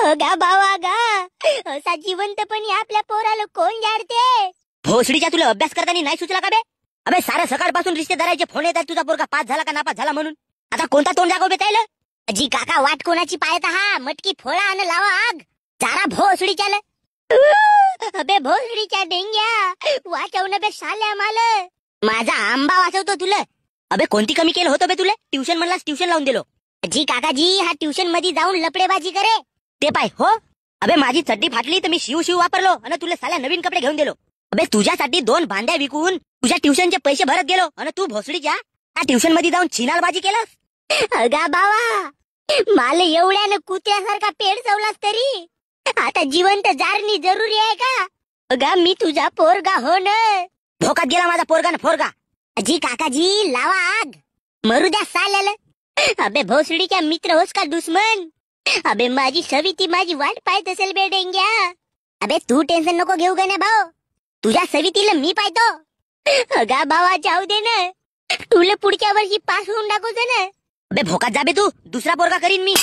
गा बावा गा, असा जिवंतपणी आपल्या पोराला कोण जाडते? भोसडीच्या तुला अभ्यास करताना नाही सुचला का बे? अबे साऱ्या सकाळपासून रिश्तेदाराचे फोन येतात तुझा पोरगा पास झाला का नापास झाला म्हणून. आता कोणता तोंड दाखव बे त्याला? जी काका वाट कोणाची पाहता हा, मटकी फोडा आणि लावा आग जरा भोसडीच्या. अबे भोसडीच्या डेंग्या वाचवणं बे साल्या माल. माझा आंबा वाचवतो तुला. अबे कोणती कमी केलं होतं बे तुला? ट्युशन म्हणलास ट्युशन लावून दिलो. जी काकाजी हा ट्युशन मध्ये जाऊन लपडेबाजी करे ते पाय हो. अबे माझी चड्डी फाटली तर मी शिव वापरलो आणि तुला साल्या नवीन कपडे घेऊन दिलो. अबे तुझ्यासाठी 2 भांड्या विकून तुझ्या ट्युशनचे पैसे भरत गेलो आणि तू भोसडीच्या त्या ट्युशन मध्ये जाऊन छिनालबाजी केलास. अगा बाबा मला एवढ्यानं कुत्र्यासारखा पेड चवलास तरी आता जिवंत जारणी जरुरी आहे का? अगा मी तुझा पोरगा हो न. भोकात गेला माझा पोरगा ना फोरगा. जी काकाजी लावा आग मरू द्या साल्याला. अबे भोसडीच्या मित्र होस का दुश्मन? अबे माझी सविती माझी वाट पाहत असेल बे डेंग्या. अबे तू टेन्शन नको घेऊ गण्या भाऊ, तुझ्या सवितीला मी पाहतो. अगा बाबा जाऊ दे ना, तुला पुढच्या वर्षी पास होऊन टाकू दे ना. अबे भोकात जा बे तू, दुसरा पोरगा करीन मी.